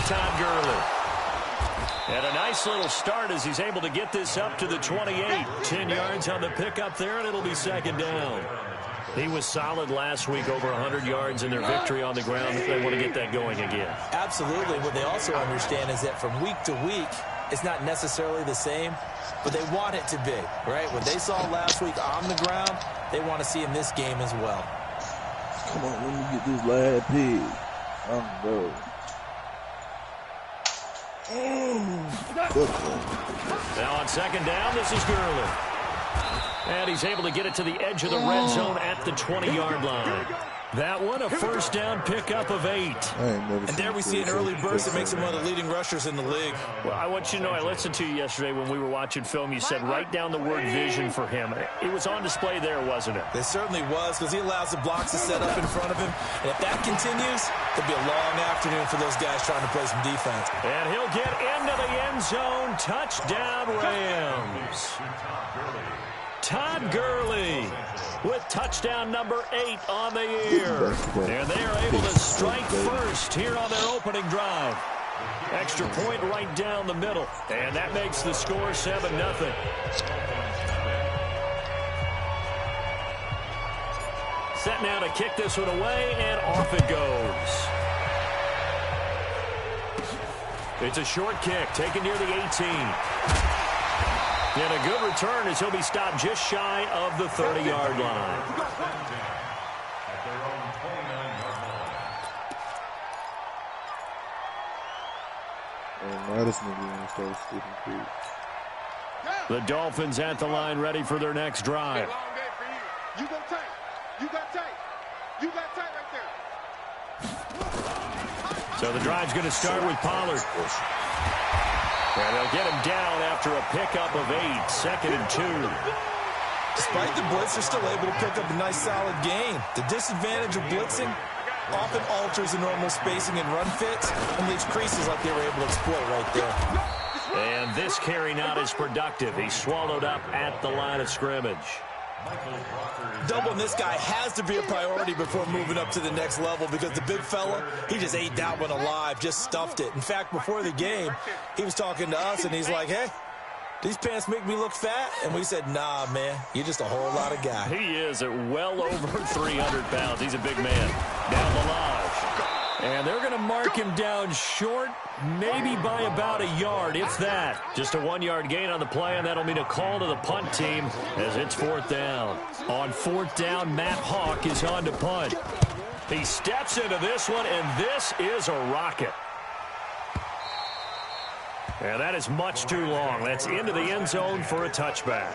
Todd Gurley. And a nice little start as he's able to get this up to the 28. 10 yards on the pickup there, and it'll be second down. He was solid last week, over 100 yards in their victory on the ground. They want to get that going again. Absolutely. What they also understand is that from week to week, it's not necessarily the same, but they want it to be, right? What they saw last week on the ground, they want to see in this game as well. Come on, let me get this lad pig. Now on second down, this is Gurley. And he's able to get it to the edge of the red zone at the 20-yard line. That one, a first down pickup of 8. And there we see an early burst that makes him one of the leading rushers in the league. Well, I want you to know, I listened to you yesterday when we were watching film. You said write down the word vision for him. It was on display there, wasn't it? It certainly was, because he allows the blocks to set up in front of him. And if that continues, it'll be a long afternoon for those guys trying to play some defense. And he'll get into the end zone. Touchdown, Rams. Todd Gurley with touchdown number 8 on the year. And they are able to strike first here on their opening drive. Extra point right down the middle. And that makes the score 7-0. Set now to kick this one away, and off it goes. It's a short kick, taken near the 18. And a good return as he'll be stopped just shy of the 30-yard line. The Dolphins at the line, ready for their next drive. You go tight. You got tight. You got tight right there. So the drive's going to start with Pollard. And they'll get him down after a pickup of 8, 2nd and 2. Despite the blitz, they're still able to pick up a nice, solid gain. The disadvantage of blitzing often alters the normal spacing and run fits and leaves creases like they were able to exploit right there. And this carry not as productive. He's swallowed up at the line of scrimmage. Doubling this guy has to be a priority before moving up to the next level, because the big fella, he just ate that one alive, just stuffed it. In fact, before the game, he was talking to us, and he's like, hey, these pants make me look fat? And we said, nah, man, you're just a whole lot of guy. He is at well over 300 pounds. He's a big man. Down the line. And they're going to mark him down short, maybe by about a yard, if that. Just a 1-yard gain on the play, and that'll mean a call to the punt team as it's 4th down. On 4th down, Matt Hawk is on to punt. He steps into this one, and this is a rocket. And that is much too long. That's into the end zone for a touchback.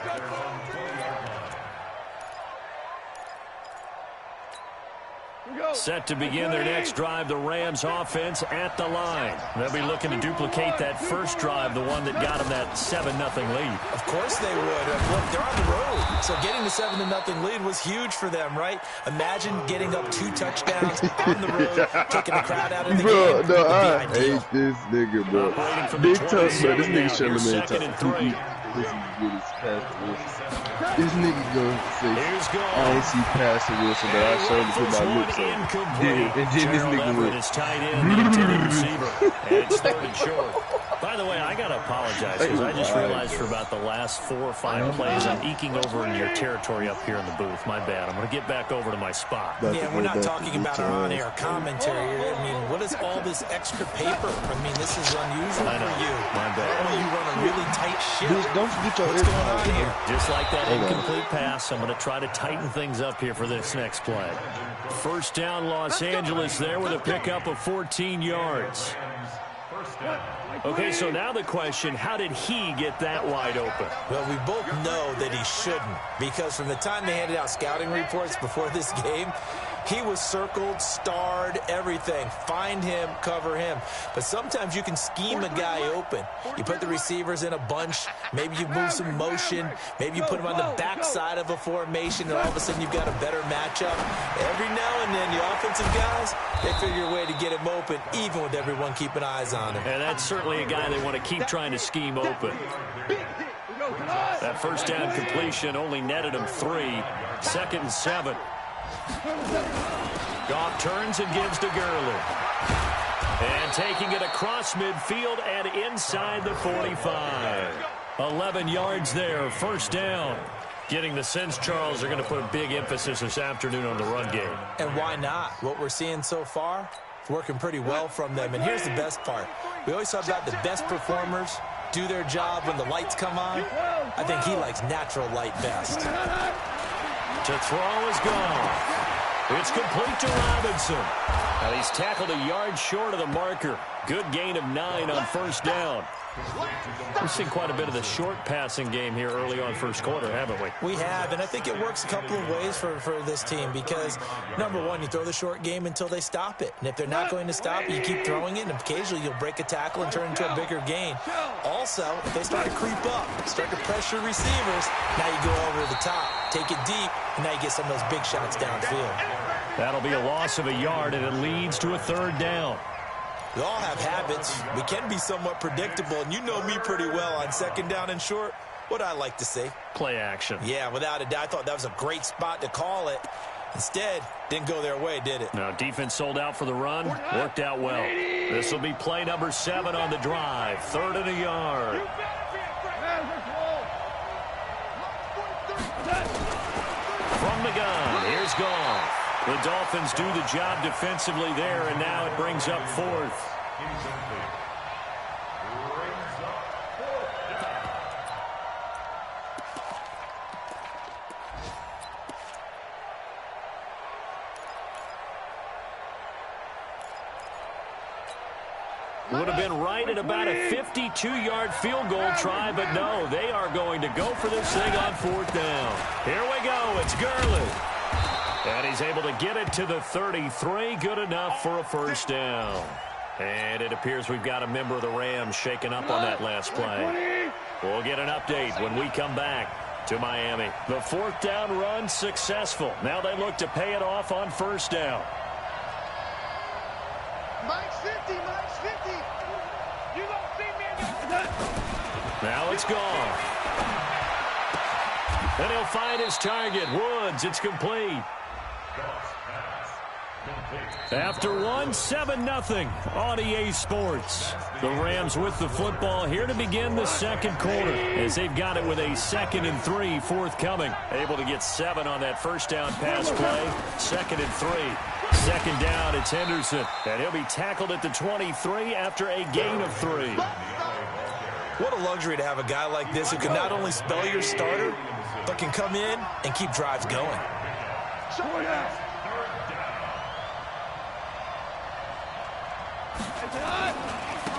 Set to begin their next drive, the Rams offense at the line. They'll be looking to duplicate that first drive, the one that got them that 7-0 lead. Of course they would. Look, they're on the road, so getting the 7-0 lead was huge for them, right? Imagine getting up 2 touchdowns on the road, taking the crowd out of the game. Bro, no, I hate this nigga, bro. Big touch, bro. This nigga Charlamagne talking. This is good as Pastor Wilson. This nigga going to say, I ain't see Pastor Wilson, but I showed him to put my lips on. And then this nigga went. Is tight end, the intended receiver, and it's 3rd and short. By the way, I got to apologize because I just realized for about the last 4 or 5 plays, I'm eking over in your territory up here in the booth. My bad. I'm going to get back over to my spot. Yeah, we're not talking about our on-air commentary here. I mean, what is all this extra paper? I mean, this is unusual for you. My bad. Oh, you run a really tight ship. Don't forget your What's going on here? Just like that incomplete pass, I'm going to try to tighten things up here for this next play. First down, Los Angeles there with a pickup of 14 yards. Okay, so now the question, how did he get that wide open? Well, we both know that he shouldn't, because from the time they handed out scouting reports before this game, he was circled, starred, everything. Find him, cover him. But sometimes you can scheme a guy open. You put the receivers in a bunch. Maybe you move some motion. Maybe you put him on the backside of a formation, and all of a sudden you've got a better matchup. Every now and then, the offensive guys, they figure a way to get him open, even with everyone keeping eyes on him. And that's certainly a guy they want to keep trying to scheme open. That first down completion only netted him 3. 2nd and 7. Goff turns and gives to Gurley. And taking it across midfield and inside the 45. 11 yards there, first down. Getting the sense, Charles, they're going to put a big emphasis this afternoon on the run game. And why not? What we're seeing so far, it's working pretty well from them. And here's the best part. We always talk about the best performers do their job when the lights come on. I think he likes natural light best. To throw is gone. It's complete to Robinson. Now he's tackled a yard short of the marker. Good gain of 9 on first down. We've seen quite a bit of the short passing game here early on first quarter, haven't we? We have, and I think it works a couple of ways for this team because, number one, you throw the short game until they stop it. And if they're not going to stop it, you keep throwing it, and occasionally you'll break a tackle and turn it into a bigger gain. Also, if they start to creep up, start to pressure receivers, now you go over to the top, take it deep, and now you get some of those big shots downfield. That'll be a loss of a yard, and it leads to a third down. We all have habits. We can be somewhat predictable, and you know me pretty well on second down and short. What I like to say? Play action. Yeah, without a doubt. I thought that was a great spot to call it. Instead, didn't go their way, did it? No, defense sold out for the run. Worked out well. This will be play number 7 on the drive. 3rd and a yard. From the gun, here's Goff. The Dolphins do the job defensively there, and now it brings up 4th. Would have been right at about a 52-yard field goal try, but no, they are going to go for this thing on 4th down. Here we go. It's Gurley. And he's able to get it to the 33. Good enough for a first down. And it appears we've got a member of the Rams shaken up on that last play. We'll get an update when we come back to Miami. The 4th down run successful. Now they look to pay it off on first down. Mike's 50, Mike's 50. You don't see me in the... Now it's gone. And he'll find his target. Woods, it's complete. After 7-0 on EA Sports. The Rams with the football here to begin the second quarter as they've got it with a 2nd and 3 forthcoming. Able to get 7 on that first down pass play. 2nd and 3. 2nd down, it's Henderson. And he'll be tackled at the 23 after a gain of 3. What a luxury to have a guy like this who can not only spell your starter, but can come in and keep drives going.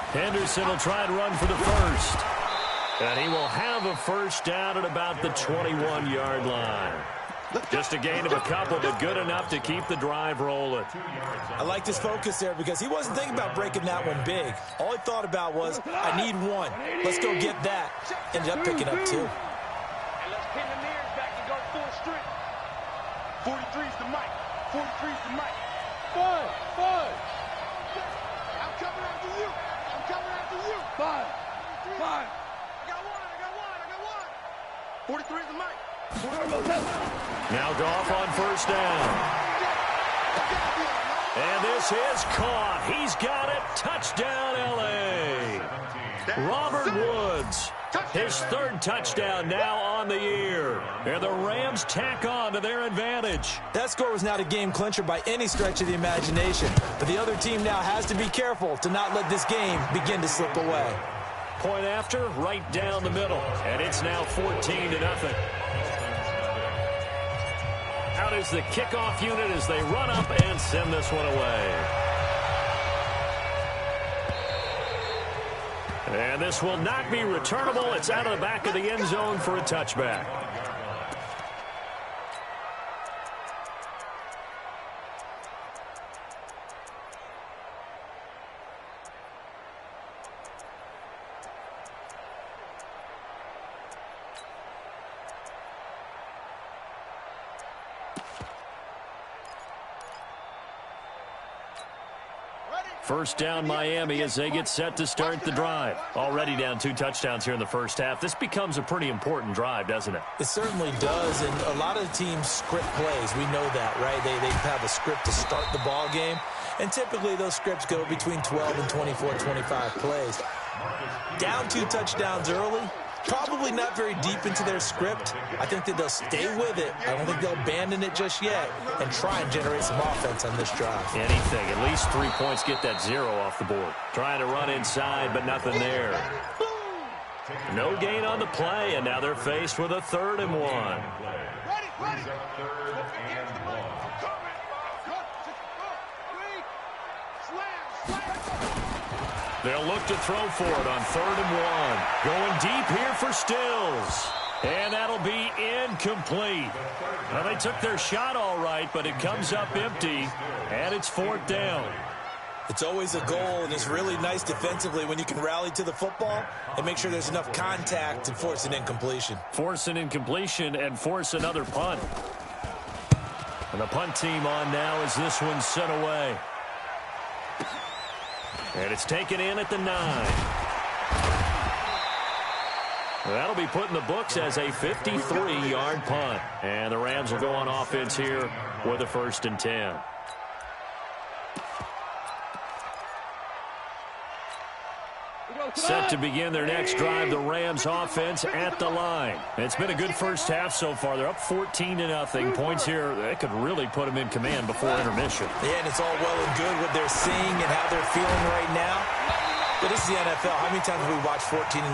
Henderson will try and run for the first. And he will have a first down at about the 21-yard line. Just a gain of a couple, but good enough to keep the drive rolling. I like his focus there because he wasn't thinking about breaking that one big. All he thought about was, I need 1. Let's go get that. Ended up picking up 2. And let's pin the mirrors back and go full strength. 43's the mic. 43's the mic. Five. I'm coming after you. I'm coming after you. Five. I got one. 43's the mic. Now Goff on first down. And this is caught. He's got it. Touchdown, L.A. Robert Woods, his 3rd touchdown now on the year. And the Rams tack on to their advantage. That score was not a game clincher by any stretch of the imagination. But the other team now has to be careful to not let this game begin to slip away. Point after, right down the middle. And it's now 14-0. Out is the kickoff unit as they run up and send this one away. And this will not be returnable. It's out of the back of the end zone for a touchback. First down Miami as they get set to start the drive. Already down 2 touchdowns here in the first half. This becomes a pretty important drive, doesn't it? It certainly does, and a lot of teams script plays. We know that, right? They have a script to start the ball game, and typically those scripts go between 12 and 24, 25 plays. Down 2 touchdowns early, probably not very deep into their script. I think that they'll stay with it. I don't think they'll abandon it just yet and try and generate some offense on this drive. Anything. At least 3 points, get that 0 off the board. Trying to run inside, but nothing there. No gain on the play, and now they're faced with a 3rd and 1. They'll look to throw for it on 3rd and 1. Going deep here for Stills. And that'll be incomplete. Well, they took their shot all right, but it comes up empty, and it's 4th down. It's always a goal, and it's really nice defensively when you can rally to the football and make sure there's enough contact to force an incompletion. Force an incompletion and force another punt. And the punt team on now as this one's sent away. And it's taken in at the 9. That'll be put in the books as a 53-yard punt. And the Rams will go on offense here with a 1st and 10. Set to begin their next drive, the Rams offense at the line. It's been a good first half so far. They're up 14-0. Points here, that could really put them in command before intermission. Yeah, and it's all well and good what they're seeing and how they're feeling right now. But this is the NFL. How many times have we watched 14-0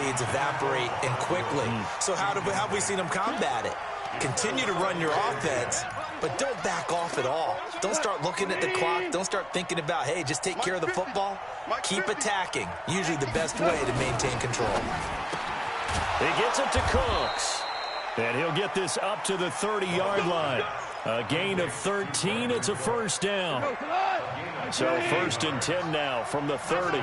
leads evaporate and quickly? So how have we seen them combat it? Continue to run your offense, but don't back off at all. Don't start looking at the clock. Don't start thinking about, hey, just take care of the football. Keep attacking. Usually the best way to maintain control. He gets it to Cooks. And he'll get this up to the 30-yard line. A gain of 13. It's a 1st down. So 1st and 10 now from the 30.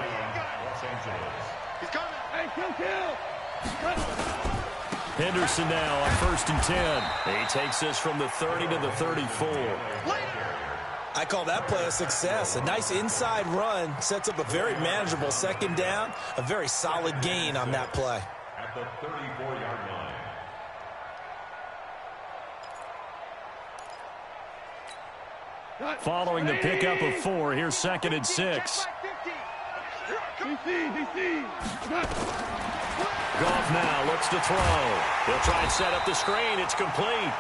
Henderson now on 1st and 10. He takes this from the 30 to the 34. I call that play a success. A nice inside run sets up a very manageable 2nd down. A very solid gain on that play. At the 34-yard line. Following the pickup of 4, here's 2nd and 6. Goff now looks to throw. He'll try and set up the screen. It's complete.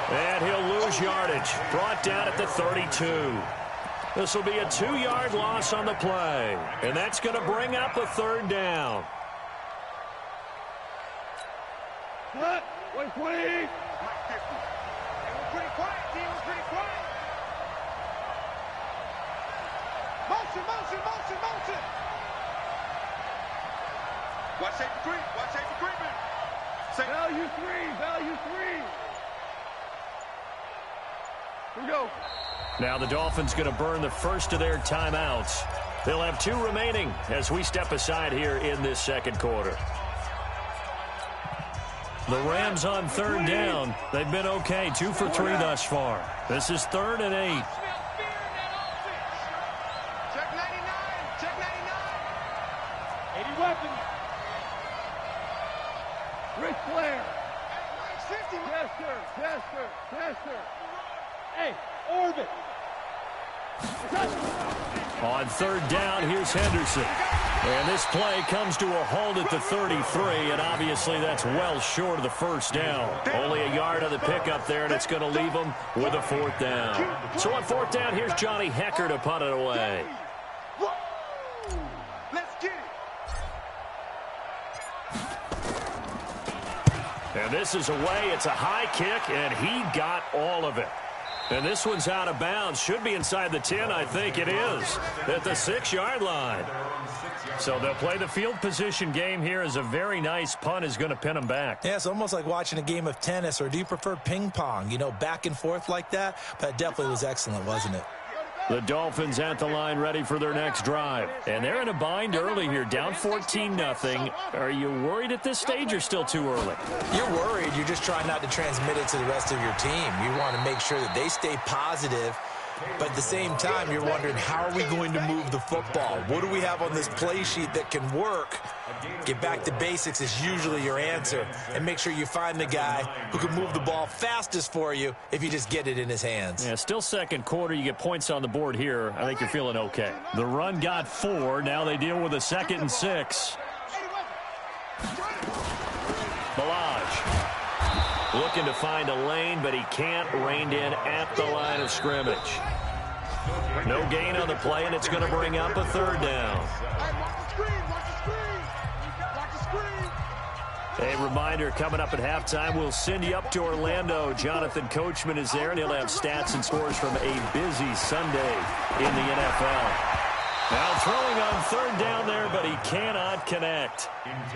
And he'll lose yardage. Brought down at the 32. This will be a 2-yard loss on the play. And that's going to bring up a 3rd down. What? 120. We're pretty quiet, team. We're pretty quiet. Motion, motion, motion, motion. Watch safety creep. Watch safety creeping. Value 3. Value 3. Here we go. Now the Dolphins going to burn the first of their timeouts. They'll have 2 remaining as we step aside here in this 2nd quarter. The Rams on 3rd down. They've been okay. 2 for 3 thus far. This is 3rd and 8. Check 99. Check 99. 80 weapons. Ric Flair. 50. Tester. Tester. Tester. Hey, orbit. On 3rd down, here's Henderson. And this play comes to a halt at the 33, and obviously that's well short of the 1st down. Only a yard on the pickup there, and it's going to leave them with a 4th down. So on 4th down, here's Johnny Hecker to punt it away. Let's get it. And this is away. It's a high kick, and he got all of it. And this one's out of bounds. Should be inside the 10, I think it is, at the 6-yard line. So they'll play the field position game here as a very nice punt is going to pin them back. Yeah, it's almost like watching a game of tennis, or do you prefer ping pong? You know, back and forth like that? That definitely was excellent, wasn't it? The Dolphins at the line ready for their next drive. And they're in a bind early here, down 14-0. Are you worried at this stage or still too early? You're worried. You're just trying not to transmit it to the rest of your team. You want to make sure that they stay positive But at the same time, you're wondering, how are we going to move the football? What do we have on this play sheet that can work? Get back to basics is usually your answer. And make sure you find the guy who can move the ball fastest for you if you just get it in his hands. Yeah, still second quarter. You get points on the board here. I think you're feeling okay. The run got 4. Now they deal with a 2nd and 6. Balaj looking to find a lane, but he can't. Reined in at the line of scrimmage. No gain on the play, and it's going to bring up a 3rd down. A reminder, coming up at halftime, we'll send you up to Orlando. Jonathan Coachman is there, and he'll have stats and scores from a busy Sunday in the NFL. Now throwing on 3rd down there, but he cannot connect.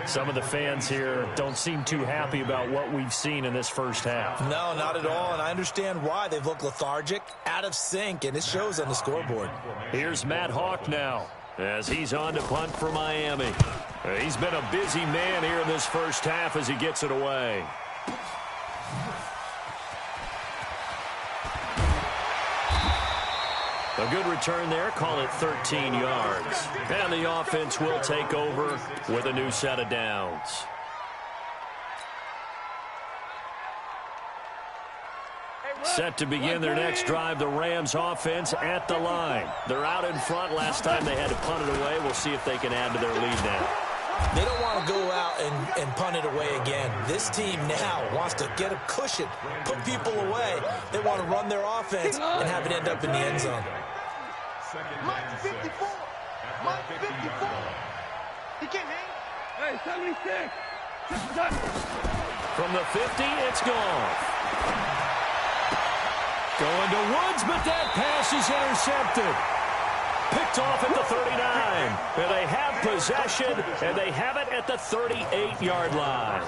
Some of the fans here don't seem too happy about what we've seen in this first half. No, not at all, and I understand why. They've looked lethargic, out of sync, and it shows on the scoreboard. Here's Matt Hawk now as he's on to punt for Miami. He's been a busy man here in this first half as he gets it away. A good return there, call it 13 yards. And the offense will take over with a new set of downs. Set to begin their next drive, the Rams offense at the line. They're out in front. Last time they had to punt it away. We'll see if they can add to their lead now. They don't want to go out and punt it away again. This team now wants to get a cushion, put people away. They want to run their offense and have it end up in the end zone. Mike 54. Mike 54. He can't hang. Hey, 76. From the 50, it's gone. Going to Woods, but that pass is intercepted. Picked off at the 39. And they have possession, and they have it at the 38-yard line.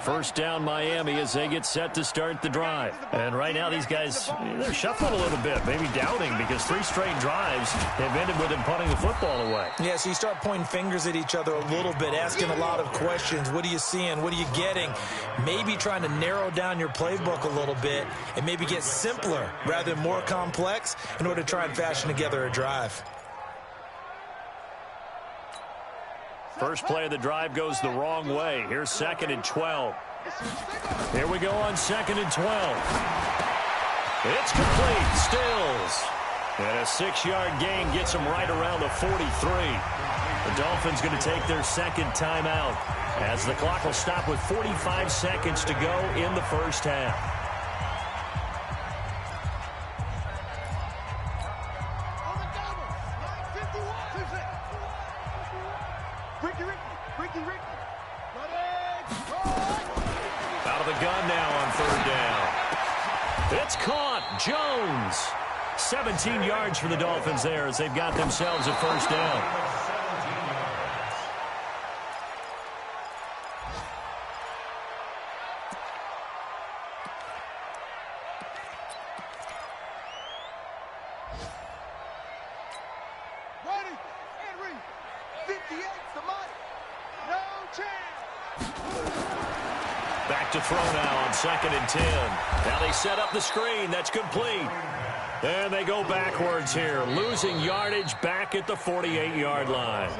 First down Miami as they get set to start the drive. And right now these guys, they're shuffling a little bit, maybe doubting, because 3 straight drives have ended with them punting the football away. Yeah, so you start pointing fingers at each other a little bit, asking a lot of questions. What are you seeing? What are you getting? Maybe trying to narrow down your playbook a little bit and maybe get simpler rather than more complex in order to try and fashion together a drive. First play of the drive goes the wrong way. Here's 2nd and 12. Here we go on 2nd and 12. It's complete. Stills. And a 6-yard gain gets them right around the 43. The Dolphins going to take their 2nd timeout as the clock will stop with 45 seconds to go in the first half. Out of the gun now on 3rd down. It's caught. Jones. 17 yards for the Dolphins there as they've got themselves a first down. Back to throw now on 2nd and 10. Now they set up the screen. That's complete. And they go backwards here, losing yardage back at the 48-yard line.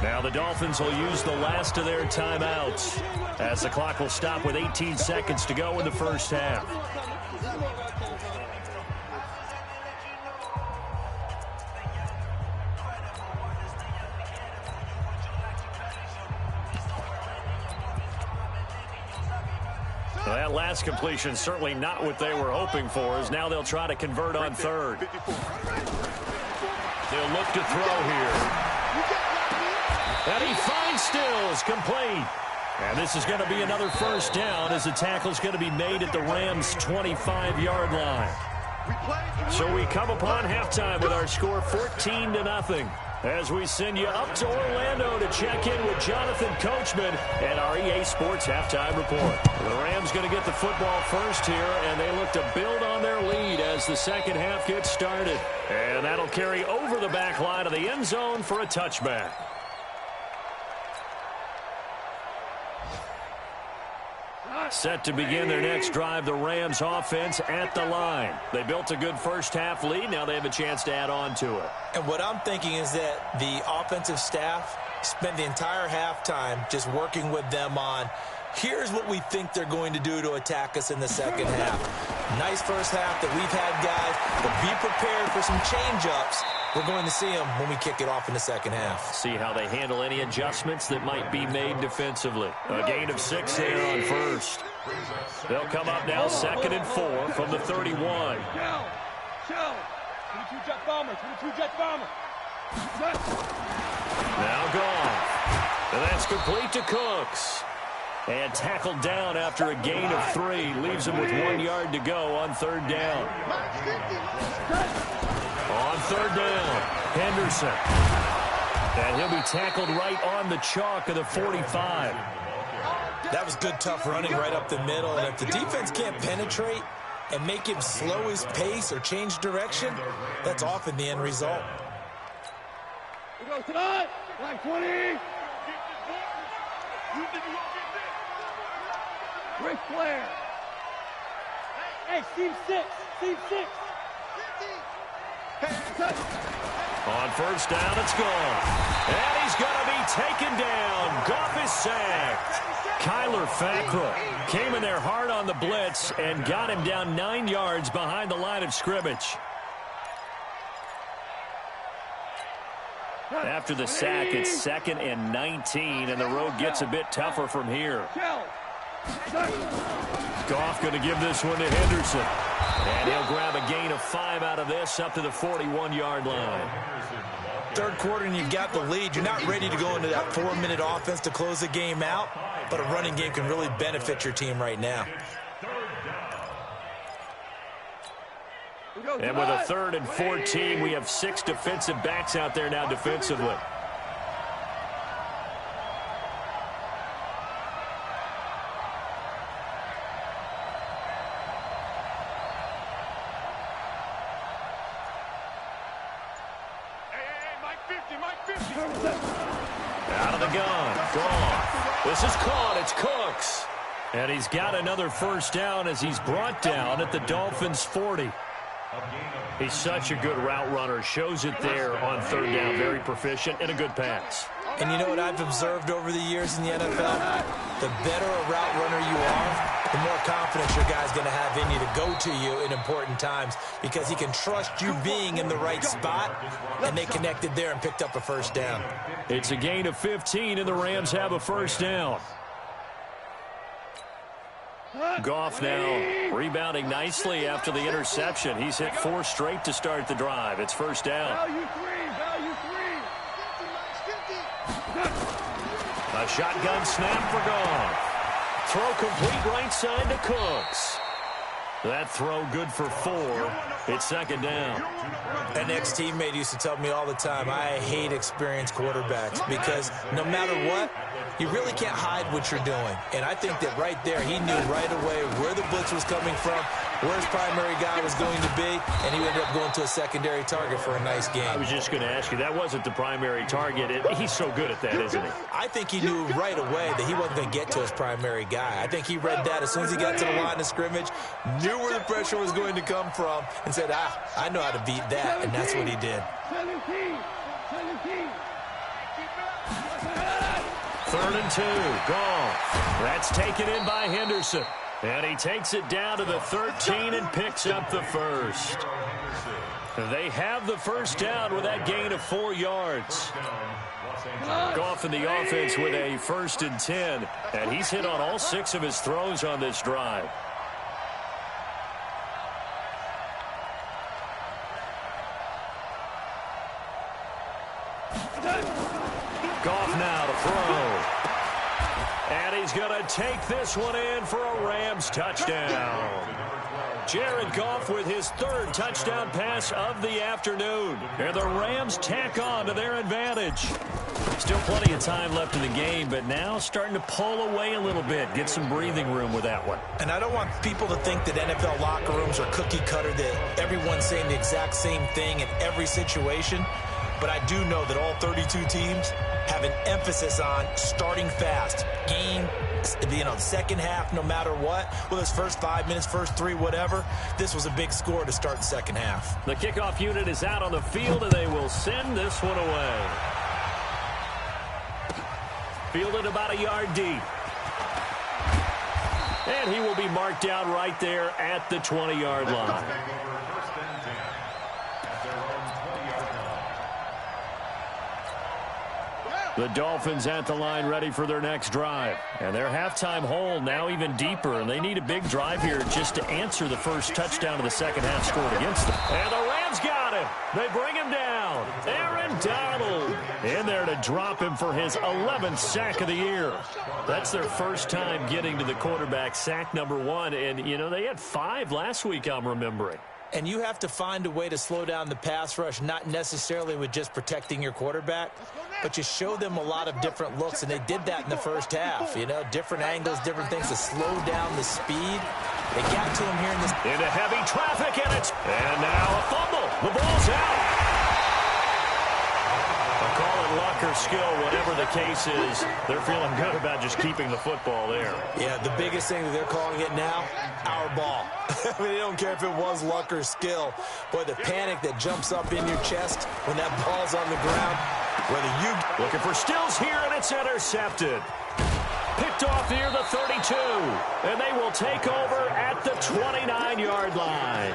Now the Dolphins will use the last of their timeouts as the clock will stop with 18 seconds to go in the first half. Well, that last completion certainly not what they were hoping for, as now they'll try to convert on 3rd. They'll look to throw here. And he finds Stills, complete. And this is going to be another first down as the tackle's going to be made at the Rams' 25-yard line. So we come upon halftime with our score 14-0. As we send you up to Orlando to check in with Jonathan Coachman and our EA Sports Halftime Report. The Rams going to get the football first here, and they look to build on their lead as the second half gets started. And that'll carry over the back line of the end zone for a touchback. Set to begin their next drive, the Rams offense at the line. They built a good first-half lead. Now they have a chance to add on to it. And what I'm thinking is that the offensive staff spent the entire halftime just working with them on, here's what we think they're going to do to attack us in the second half. Nice first half that we've had, guys, but be prepared for some change-ups. We're going to see them when we kick it off in the second half. See how they handle any adjustments that might be made defensively. A gain of 6 there on first. They'll come up now 2nd and 4 from the 31. Shell. 22 jet bomber. 22 jet bomber. Now gone. And that's complete to Cooks. And tackled down after a gain of 3. Leaves him with 1 yard to go on 3rd down. On 3rd down, Henderson. And he'll be tackled right on the chalk of the 45. That was good, tough running right up the middle. And if the defense can't penetrate and make him slow his pace or change direction, that's often the end result. We go tonight. Black 20. Ric Flair. Hey, Steve 6. Steve 6. On 1st down, it's gone. And he's going to be taken down. Goff is sacked. Kyler Fackrell came in there hard on the blitz and got him down 9 yards behind the line of scrimmage. After the sack, it's 2nd and 19, and the road gets a bit tougher from here. Goff going to give this one to Henderson. And he'll grab a gain of 5 out of this up to the 41-yard line. 3rd quarter and you've got the lead. You're not ready to go into that 4-minute offense to close the game out, but a running game can really benefit your team right now. And with a 3rd and 14, we have 6 defensive backs out there now defensively. Out of the gun. Gone. This is caught. It's Cooks. And he's got another 1st down as he's brought down at the Dolphins' 40. He's such a good route runner. Shows it there on 3rd down. Very proficient and a good pass. And you know what I've observed over the years in the NFL? The better a route runner you are, the more confidence your guy's going to have in you to go to you in important times because he can trust you being in the right spot, and they connected there and picked up a 1st down. It's a gain of 15, and the Rams have a 1st down. Goff now rebounding nicely after the interception. He's hit 4 straight to start the drive. It's 1st down. Value 3. A shotgun snap for Goff. Throw complete right side to Cooks. That throw good for 4. It's 2nd down. An ex-teammate used to tell me all the time, I hate experienced quarterbacks because no matter what, you really can't hide what you're doing. And I think that right there, he knew right away where the blitz was coming from, where his primary guy was going to be, and he ended up going to a secondary target for a nice game. I was just going to ask you, that wasn't the primary target. He's so good at that, isn't he? I think he knew right away that he wasn't going to get to his primary guy. I think he read that as soon as he got to the line of scrimmage, knew where the pressure was going to come from, and said, I know how to beat that, and that's what he did. 3rd and 2. Goff. That's taken in by Henderson. And he takes it down to the 13 and picks up the 1st. They have the 1st down with that gain of 4 yards. Goff in the offense with a 1st and 10. And he's hit on all 6 of his throws on this drive. Goff now to throw. And he's going to take this one in for a Rams touchdown. Jared Goff with his 3rd touchdown pass of the afternoon. And the Rams tack on to their advantage. Still plenty of time left in the game, but now starting to pull away a little bit. Get some breathing room with that one. And I don't want people to think that NFL locker rooms are cookie cutter, that everyone's saying the exact same thing in every situation. but I do know that all 32 teams have an emphasis on starting fast. Game, second half, no matter what. Well, those first 5 minutes, first 3, whatever. This was a big score to start the second half. The kickoff unit is out on the field, and they will send this one away. Fielded about a yard deep. And he will be marked down right there at the 20-yard line. The Dolphins at the line ready for their next drive. And their halftime hole now even deeper, and they need a big drive here just to answer the first touchdown of the second half scored against them. And the Rams got him. They bring him down. Aaron Donald in there to drop him for his 11th sack of the year. That's their first time getting to the quarterback, sack number 1. And, you know, they had 5 last week, I'm remembering. And you have to find a way to slow down the pass rush, not necessarily with just protecting your quarterback, but you show them a lot of different looks, and they did that in the first half. You know, different angles, different things to slow down the speed. They got to him here in this. Into heavy traffic, and now a fumble. The ball's out. Call it luck or skill, whatever the case is. They're feeling good about just keeping the football there. Yeah, the biggest thing that they're calling it now, our ball. I mean, they don't care if it was luck or skill. Boy, the panic that jumps up in your chest when that ball's on the ground. Whether you looking for Stills here, and it's intercepted. Picked off near the 32, and they will take over at the 29-yard line.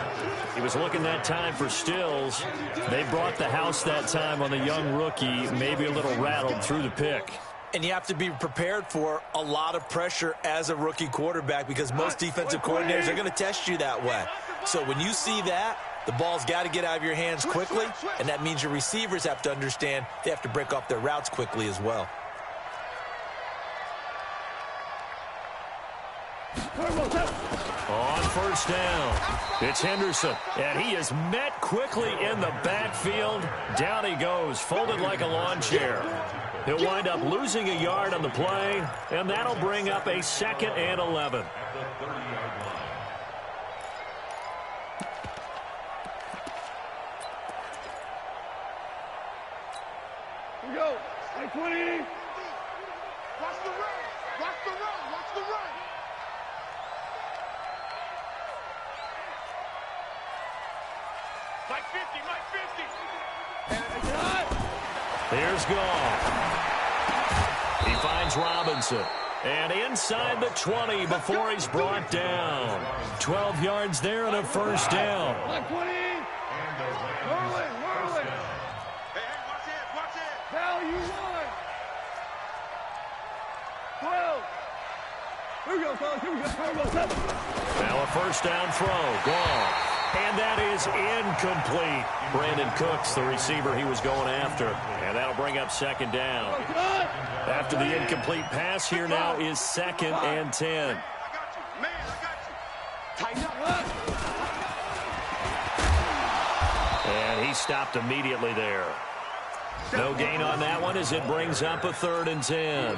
He was looking that time for Stills. They brought the house that time on the young rookie, maybe a little rattled through the pick. And you have to be prepared for a lot of pressure as a rookie quarterback because most defensive coordinators are going to test you that way. So when you see that, the ball's got to get out of your hands quickly, and that means your receivers have to understand they have to break off their routes quickly as well. On first down, it's Henderson, and he is met quickly in the backfield. Down he goes, folded like a lawn chair. He'll wind up losing a yard on the play, and that'll bring up a 2nd and 11. Here we go. 20. Watch the run. Watch the run. Watch the run. Mike 50, Mike 50. Here's Goff. He finds Robinson. And inside the 20 before he's brought down. 12 yards there and a first down. Mike 20. Whirling. Hey, watch it. Value 1. 12. Here we go, fellas. Here we go. Now a first down throw. Goff. And that is incomplete. Brandon Cooks, the receiver he was going after. And that'll bring up 2nd down. After the incomplete pass, here now is 2nd and 10. And he stopped immediately there. No gain on that one as it brings up a 3rd and 10.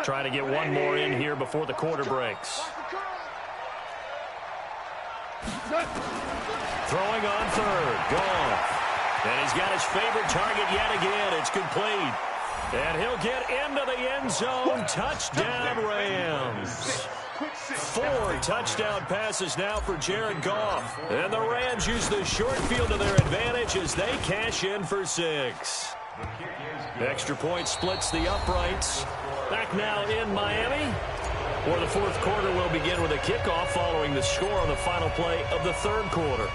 Try to get one more in here before the quarter breaks. Throwing on 3rd. Goff. And he's got his favorite target yet again. It's complete. And he'll get into the end zone. Touchdown, Rams. 4 touchdown passes now for Jared Goff. And the Rams use the short field to their advantage as they cash in for 6. Extra point splits the uprights. Back now in Miami, where the 4th quarter will begin with a kickoff following the score on the final play of the 3rd quarter.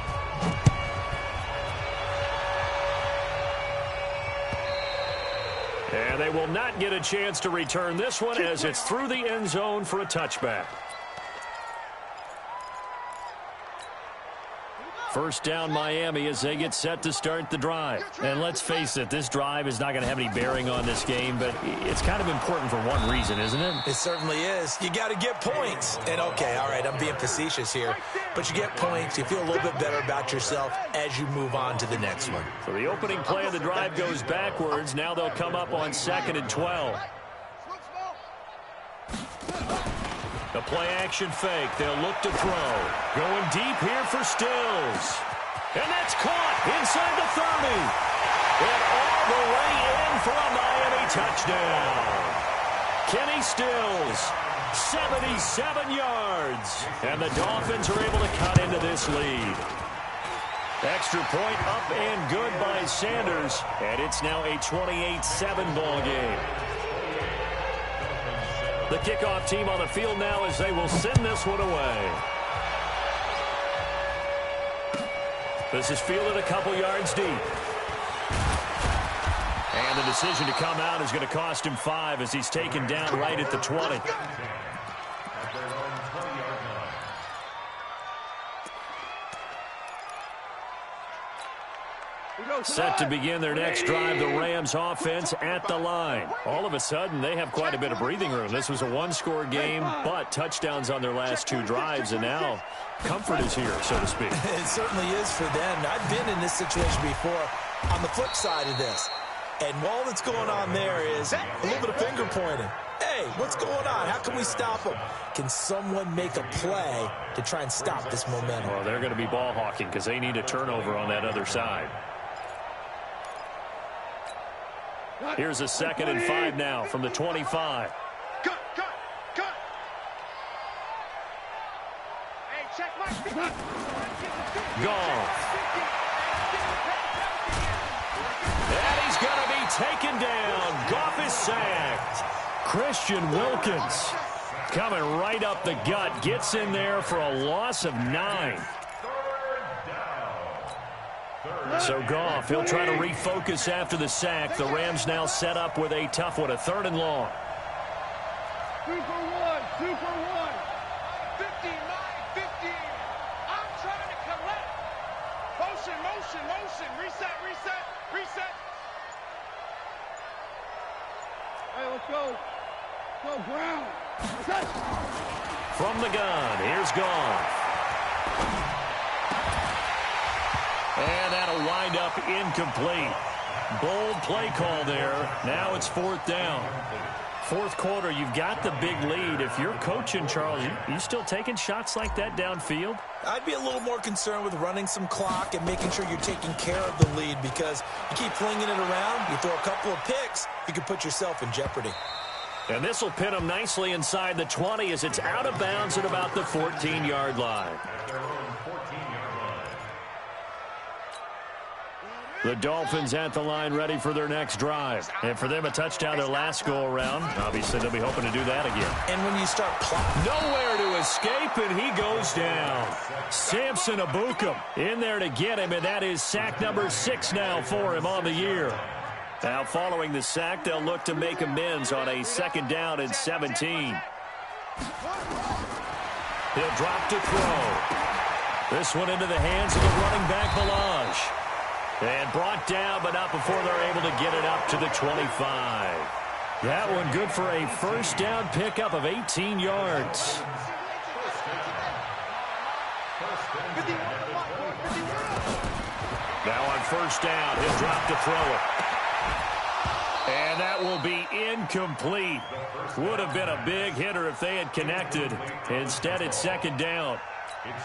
And they will not get a chance to return this one as it's through the end zone for a touchback. First down Miami as they get set to start the drive. And let's face it, this drive is not going to have any bearing on this game, but it's kind of important for one reason, isn't it? It certainly is. You got to get points. And okay, all right, I'm being facetious here, but you get points, you feel a little bit better about yourself as you move on to the next one. So the opening play of the drive goes backwards. Now they'll come up on 2nd and 12. The play-action fake. They'll look to throw. Going deep here for Stills. And that's caught inside the 30. And all the way in for a Miami touchdown. Kenny Stills, 77 yards. And the Dolphins are able to cut into this lead. Extra point up and good by Sanders. And it's now a 28-7 ball game. The kickoff team on the field now as they will send this one away. This is fielded a couple yards deep. And the decision to come out is going to cost him 5 as he's taken down right at the 20. Set to begin their next drive, the Rams offense at the line. All of a sudden, they have quite a bit of breathing room. This was a one-score game, but touchdowns on their last 2 drives, and now comfort is here, so to speak. It certainly is for them. I've been in this situation before on the flip side of this. And all that's going on there is a little bit of finger pointing. Hey, what's going on? How can we stop them? Can someone make a play to try and stop this momentum? Well, they're going to be ball hawking because they need a turnover on that other side. Here's a 2nd and 5 now from the 25. Cut. Hey, check my Goff. And he's going to be taken down. Goff is sacked. Christian Wilkins coming right up the gut. Gets in there for a loss of 9. So Goff, he'll try to refocus after the sack. The Rams now set up with a tough one, a 3rd and long. 2 for 1. 15, 15. I'm trying to collect. Motion. Reset. All right, let's go. Go, Brown. From the gun, here's Goff. And that'll wind up incomplete. Bold play call there. Now it's 4th down. 4th quarter, you've got the big lead. If you're coaching, Charles, you still taking shots like that downfield? I'd be a little more concerned with running some clock and making sure you're taking care of the lead, because you keep flinging it around, you throw a couple of picks, you can put yourself in jeopardy. And this will pin them nicely inside the 20 as it's out of bounds at about the 14-yard line. The Dolphins at the line ready for their next drive. And for them, a touchdown their last go-around. Obviously, they'll be hoping to do that again. And when you start nowhere to escape, and he goes down. Samson Abukum in there to get him, and that is sack number 6 now for him on the year. Now, following the sack, they'll look to make amends on a 2nd down and 17. He'll drop to throw. This one into the hands of the running back, Balaj. And brought down, but not before they're able to get it up to the 25. That one good for a 1st down pickup of 18 yards. Now on 1st down, he'll drop to throw it. And that will be incomplete. Would have been a big hitter if they had connected. Instead, it's 2nd down.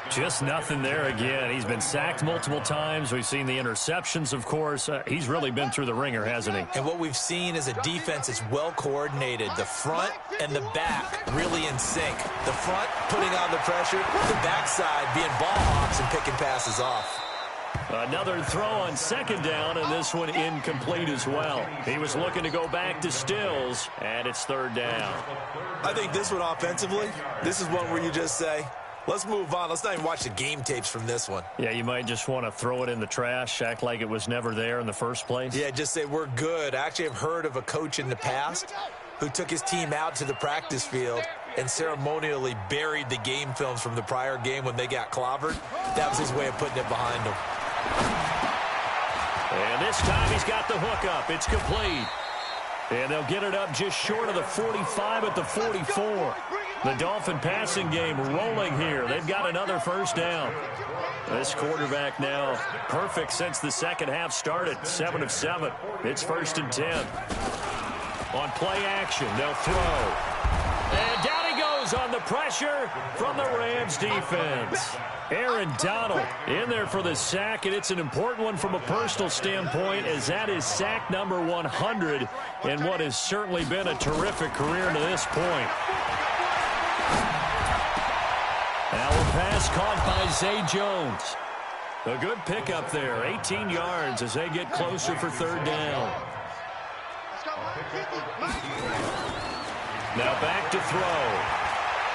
Just nothing there again. He's been sacked multiple times. We've seen the interceptions, of course. He's really been through the ringer, hasn't he? And what we've seen is a defense that's well coordinated. The front and the back really in sync. The front putting on the pressure, the backside being ball hawks and picking passes off. Another throw on 2nd down, and this one incomplete as well. He was looking to go back to Stills, and it's 3rd down. I think this one offensively, this is one where you just say, let's move on. Let's not even watch the game tapes from this one. Yeah, you might just want to throw it in the trash, act like it was never there in the first place. Yeah, just say we're good. I actually have heard of a coach in the past who took his team out to the practice field and ceremonially buried the game films from the prior game when they got clobbered. That was his way of putting it behind him. And this time he's got the hook up. It's complete. And they'll get it up just short of the 45 at the 44. The Dolphin passing game rolling here. They've got another first down. This quarterback now perfect since the second half started. 7 of 7. It's 1st and 10. On play action, they'll throw. And down he goes on the pressure from the Rams defense. Aaron Donald in there for the sack, and it's an important one from a personal standpoint, as that is sack number 100 in what has certainly been a terrific career to this point. Now a pass caught by Zay Jones. A good pickup there, 18 yards as they get closer for 3rd down. Now back to throw.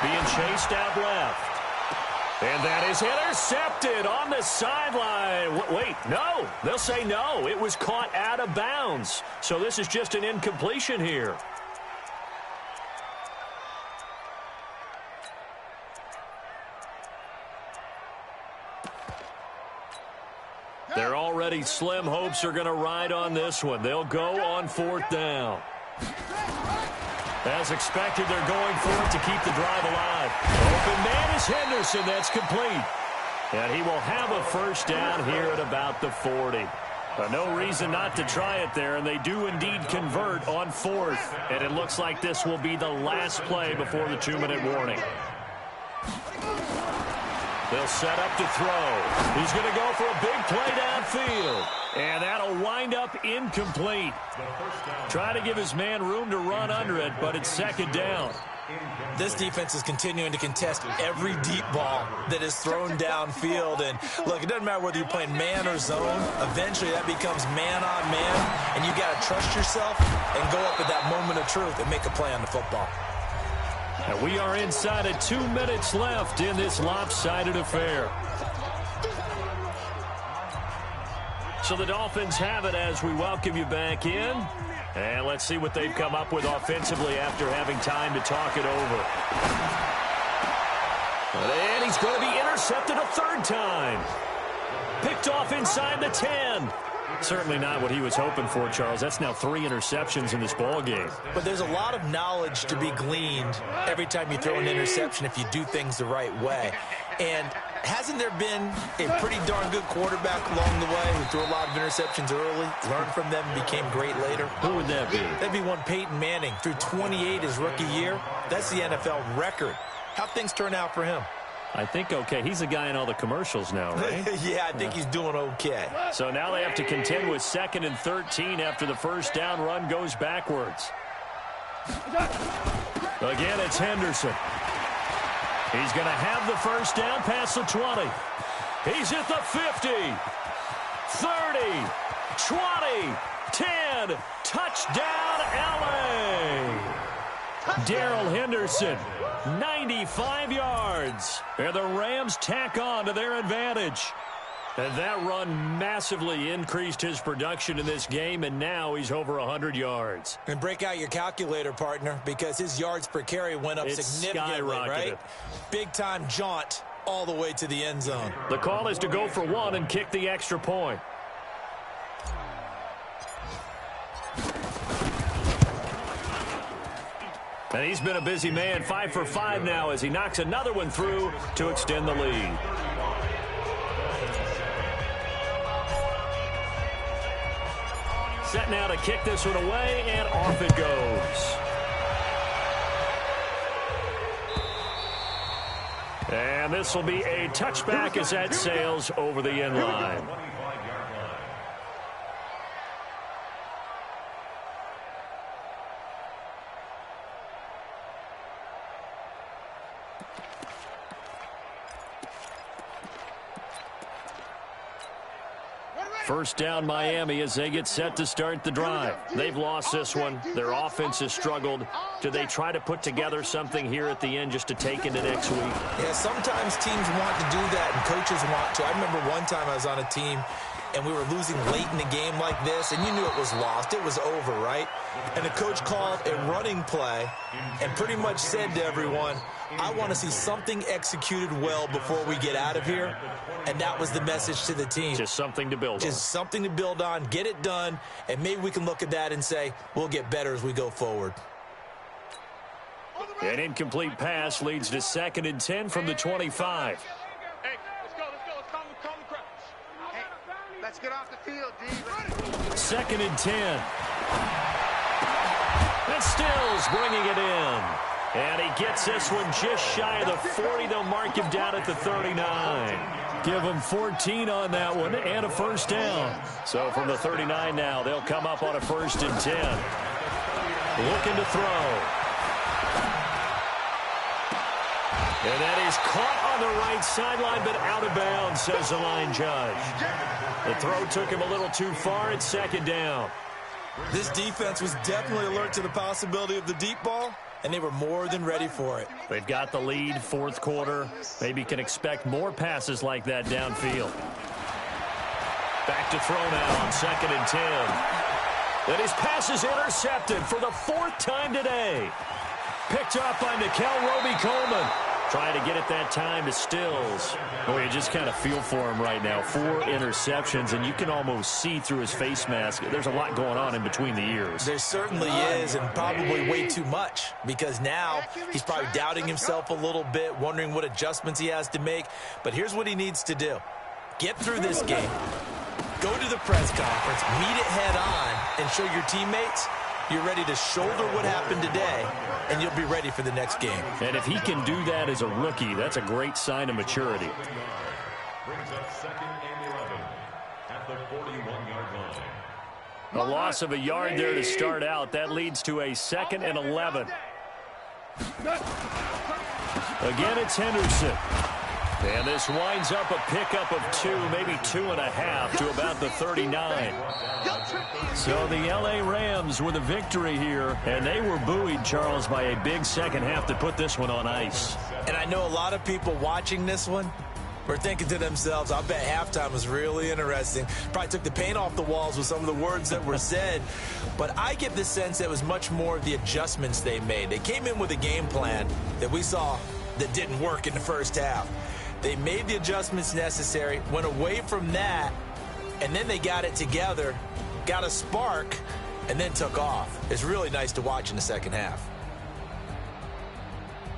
Being chased out left. And that is intercepted on the sideline. Wait, no. They'll say no. It was caught out of bounds. So this is just an incompletion here. Their already slim hopes are going to ride on this one. They'll go on 4th down. As expected, they're going for it to keep the drive alive. Open man is Henderson. That's complete. And he will have a first down here at about the 40. No reason not to try it there, and they do indeed convert on 4th. And it looks like this will be the last play before the 2-minute warning. They'll set up to throw. He's going to go for a big play downfield. And that'll wind up incomplete. Try to give his man room to run under it, but it's 2nd down. This defense is continuing to contest every deep ball that is thrown downfield. And, look, it doesn't matter whether you're playing man or zone. Eventually that becomes man on man, and you got to trust yourself and go up at that moment of truth and make a play on the football. And we are inside of 2 minutes left in this lopsided affair. So the Dolphins have it as we welcome you back in. And let's see what they've come up with offensively after having time to talk it over. And he's going to be intercepted a 3rd time. Picked off inside the 10. Certainly not what he was hoping for, Charles. That's now 3 interceptions in this ball game. But there's a lot of knowledge to be gleaned every time you throw an interception if you do things the right way. And hasn't there been a pretty darn good quarterback along the way who threw a lot of interceptions early, learned from them, and became great later? Who would that be? That'd be one Peyton Manning. Threw 28 his rookie year. That's the NFL record. How'd things turn out for him? I think okay. He's the guy in all the commercials now, right? Yeah, I think he's doing okay. So now they have to contend with 2nd and 13 after the first down run goes backwards. Again, it's Henderson. He's going to have the first down past the 20. He's at the 50, 30, 20, 10. Touchdown, L.A. Darrell Henderson, 95 yards. And the Rams tack on to their advantage. And that run massively increased his production in this game, and now he's over 100 yards. And break out your calculator, partner, because his yards per carry went up significantly, right? Big-time jaunt all the way to the end zone. The call is to go for 1 and kick the extra point. And he's been a busy man, 5 for 5 now as he knocks another one through to extend the lead. Set now to kick this one away, and off it goes. And this will be a touchback as that sails over the end line. First down, Miami, as they get set to start the drive. They've lost this one. Their offense has struggled. Do they try to put together something here at the end just to take into next week? Yeah, sometimes teams want to do that and coaches want to. I remember one time I was on a team and we were losing late in the game like this, and you knew it was lost, it was over, right? And the coach called a running play and pretty much said to everyone, I want to see something executed well before we get out of here. And that was the message to the team. Just something to build on. Just something to build on, get it done, and maybe we can look at that and say, we'll get better as we go forward. An incomplete pass leads to 2nd and 10 from the 25. Hey, let's go. Let's calm the crowd. Hey, let's get off the field, D. 2nd and 10. And Stills bringing it in. And he gets this one just shy of the 40. They'll mark him down at the 39. Give him 14 on that one and a first down. So from the 39 now, they'll come up on a 1st and 10. Looking to throw. And that is caught on the right sideline, but out of bounds, says the line judge. The throw took him a little too far. It's 2nd down. This defense was definitely alert to the possibility of the deep ball, and they were more than ready for it. They've got the lead, 4th quarter. Maybe can expect more passes like that downfield. Back to throw now on 2nd and 10. And his pass is intercepted for the 4th time today. Picked up by Nickel Roby-Coleman. Trying to get it that time to Stills. Boy, you just kind of feel for him right now. 4 interceptions, and you can almost see through his face mask. There's a lot going on in between the ears. There certainly is, and probably way too much, because now he's probably doubting himself a little bit, wondering what adjustments he has to make. But here's what he needs to do. Get through this game. Go to the press conference, meet it head on, and show your teammates you're ready to shoulder what happened today, and you'll be ready for the next game. And if he can do that as a rookie, that's a great sign of maturity. Brings up 2nd and 11 at the 41-yard line. A loss of a yard there to start out. That leads to a 2nd and 11. Again, it's Henderson. And this winds up a pickup of 2, maybe 2.5 to about the 39. So the L.A. Rams with a victory here, and they were buoyed, Charles, by a big second half to put this one on ice. And I know a lot of people watching this one were thinking to themselves, I bet halftime was really interesting. Probably took the paint off the walls with some of the words that were said. But I get the sense that it was much more of the adjustments they made. They came in with a game plan that we saw that didn't work in the first half. They made the adjustments necessary, went away from that, and then they got it together, got a spark, and then took off. It's really nice to watch in the second half.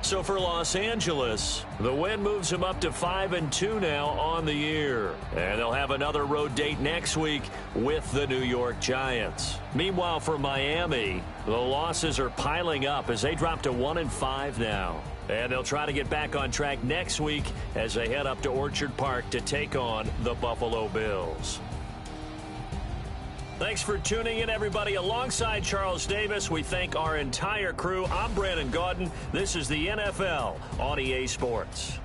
So for Los Angeles, the win moves them up to 5-2 now on the year. And they'll have another road date next week with the New York Giants. Meanwhile, for Miami, the losses are piling up as they drop to 1-5 now. And they'll try to get back on track next week as they head up to Orchard Park to take on the Buffalo Bills. Thanks for tuning in, everybody. Alongside Charles Davis, we thank our entire crew. I'm Brandon Gaudin. This is the NFL on EA Sports.